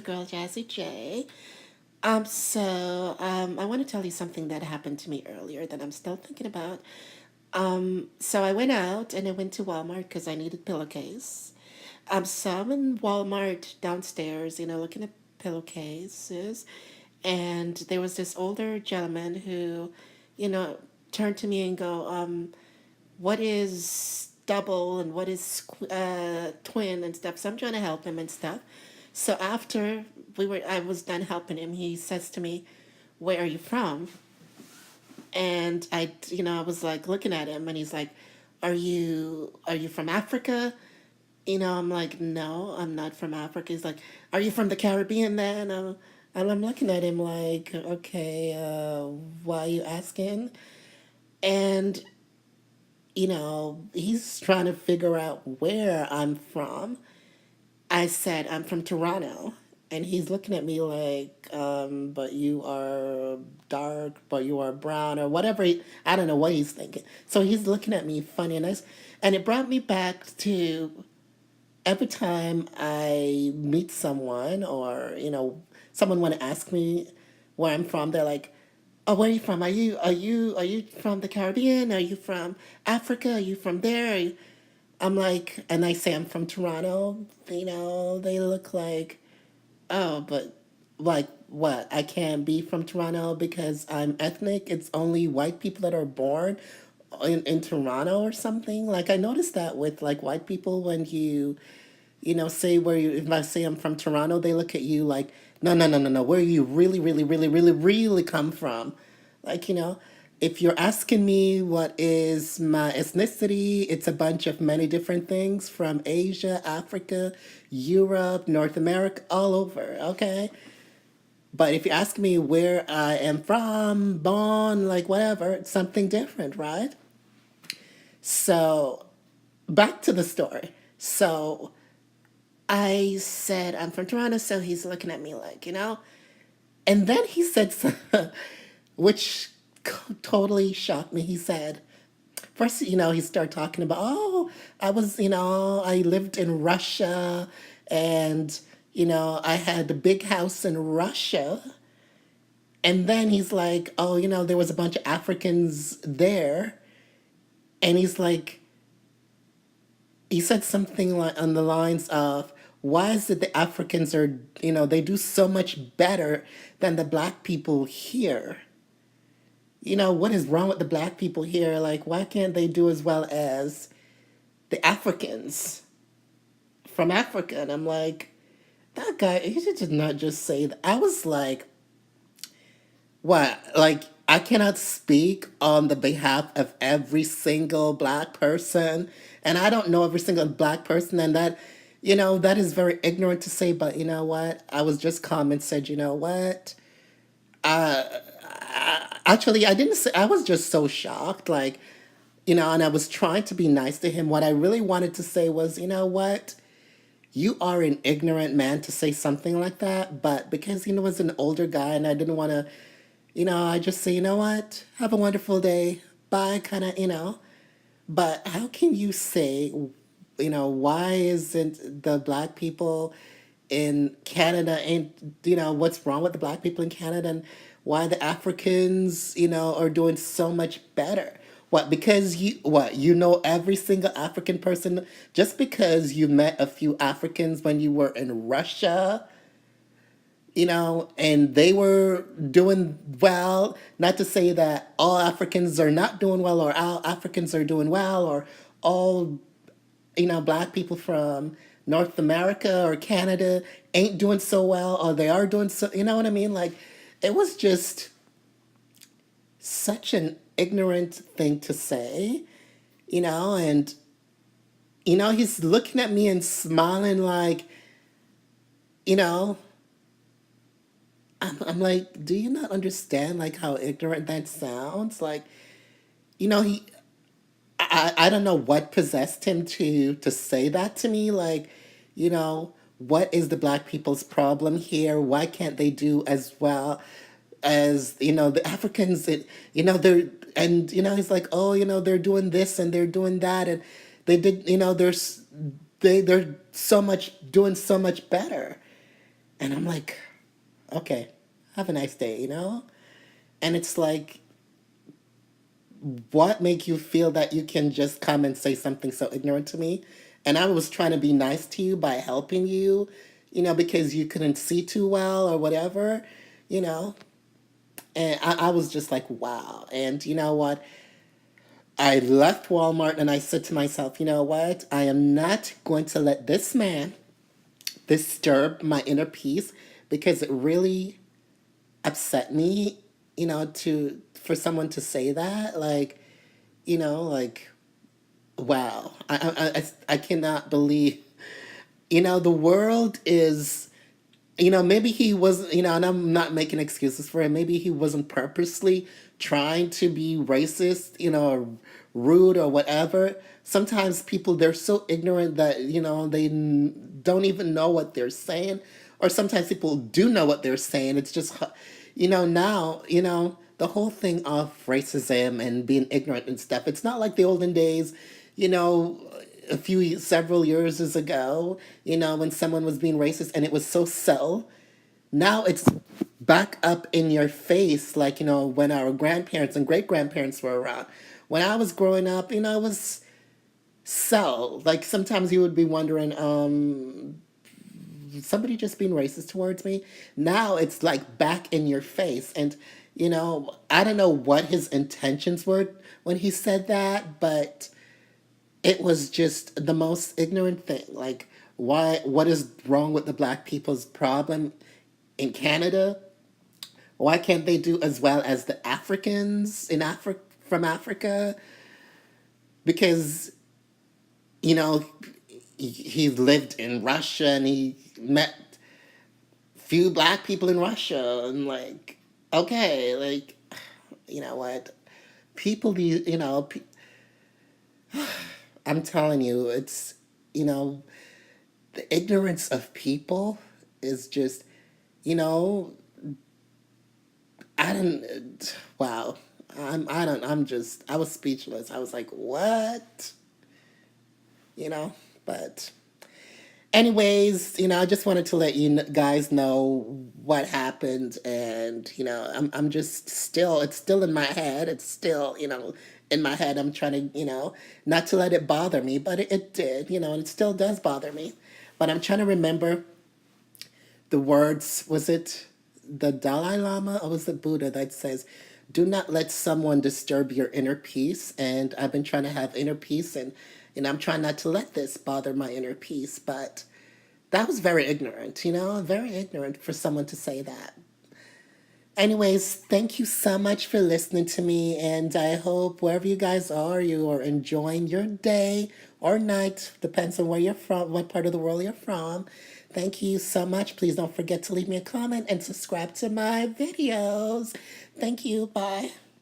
girl Jazzy J. I want to tell you something that happened to me earlier that I'm still thinking about. So I went out and I went to Walmart because I needed pillowcase. So I'm in Walmart downstairs, looking at pillowcases, and there was this older gentleman who, you know, turned to me and go, what is double and what is twin and stuff. So I'm trying to help him and stuff. So after I was done helping him, he says to me, "Where are you from?" And I was like looking at him, and he's like, "Are you from Africa?" I'm like, "No, I'm not from Africa." He's like, "Are you from the Caribbean then?" And I'm looking at him like, "Okay, why are you asking?" And he's trying to figure out where I'm from. I said, "I'm from Toronto." And he's looking at me like, but you are dark, but you are brown, or whatever. I don't know what he's thinking. So he's looking at me funny. And it brought me back to every time I meet someone or, someone want to ask me where I'm from, they're like, "Oh, where are you from? Are you from the Caribbean? Are you from Africa? Are you from there?" I'm like, and I say I'm from Toronto. They look like, "Oh, but like what? I can't be from Toronto because I'm ethnic. It's only white people that are born in Toronto or something." Like I noticed that with like white people when say where you, if I say I'm from Toronto, they look at you like, "No, no, no, no, no. Where you really, really, really, really, really come from?" Like, if you're asking me what is my ethnicity, it's a bunch of many different things from Asia, Africa, Europe, North America, all over, okay? But if you ask me where I am from, born, like whatever, it's something different, right? So, back to the story. So, I said, "I'm from Toronto," so he's looking at me like, And then he said, which totally shocked me. He said, first, he started talking about, "Oh, I lived in Russia and, I had a big house in Russia." And then he's like, "Oh, there was a bunch of Africans there." And he said something like on the lines of, "Why is it the Africans are, they do so much better than the black people here? What is wrong with the black people here? Like, why can't they do as well as the Africans from Africa?" And I'm like, that guy, he did not just say that. I was like, what? Like, I cannot speak on the behalf of every single black person. And I don't know every single black person. And that is very ignorant to say. But you know what? I was just calm and said, "You know what? Actually, I didn't say, I was just so shocked. Like, and I was trying to be nice to him. What I really wanted to say was, "You know what? You are an ignorant man to say something like that." But because he was an older guy and I didn't want to, I just say, "You know what? Have a wonderful day. Bye," kind of, But how can you say, why isn't the black people in Canada, and, what's wrong with the black people in Canada, and why the Africans, are doing so much better? What, because you know every single African person, just because you met a few Africans when you were in Russia, and they were doing well. Not to say that all Africans are not doing well, or all Africans are doing well, or all, black people from North America or Canada ain't doing so well, or they are doing so, you know what I mean? Like, it was just such an ignorant thing to say, and, he's looking at me and smiling like, you know, I'm like, do you not understand like how ignorant that sounds? Like, he, I don't know what possessed him to say that to me. Like, what is the black people's problem here? Why can't they do as well as, the Africans? They're, and, he's like, "Oh, they're doing this and they're doing that. And they did, they're so much, doing so much better." And I'm like, okay, have a nice day, you know? And it's like, what make you feel that you can just come and say something so ignorant to me? And I was trying to be nice to you by helping you, because you couldn't see too well or whatever, you know? And I was just like, wow. And you know what? I left Walmart and I said to myself, you know what? I am not going to let this man disturb my inner peace because it really upset me, to for someone to say that. Like, like, wow. I cannot believe, the world is, maybe he wasn't, and I'm not making excuses for him. Maybe he wasn't purposely trying to be racist, or rude or whatever. Sometimes people, they're so ignorant that, they don't even know what they're saying. Or sometimes people do know what they're saying. It's just, now, the whole thing of racism and being ignorant and stuff, it's not like the olden days, you know, several years ago, when someone was being racist and it was so subtle. Now it's back up in your face, like, when our grandparents and great grandparents were around. When I was growing up, it was so, like, sometimes you would be wondering, somebody just being racist towards me. Now it's like back in your face. And, I don't know what his intentions were when he said that, but it was just the most ignorant thing. Like, what is wrong with the black people's problem in Canada? Why can't they do as well as the Africans in Africa from Africa? Because, you know, he lived in Russia and he met few black people in Russia and like, okay, like, you know what? People, I'm telling you, it's, you know, the ignorance of people is just, you know, I don't, wow. I was speechless. I was like, what? You know, but anyways, I just wanted to let you guys know what happened. And, I'm just still, it's still in my head. It's still, in my head. I'm trying to, not to let it bother me, but it did, and it still does bother me. But I'm trying to remember the words. Was it the Dalai Lama or was it Buddha that says, do not let someone disturb your inner peace? And I've been trying to have inner peace, and I'm trying not to let this bother my inner peace. But that was very ignorant, very ignorant for someone to say that. Anyways, thank you so much for listening to me, and I hope wherever you guys are, you are enjoying your day or night, depends on where you're from, what part of the world you're from. Thank you so much. Please don't forget to leave me a comment and subscribe to my videos. Thank you. Bye.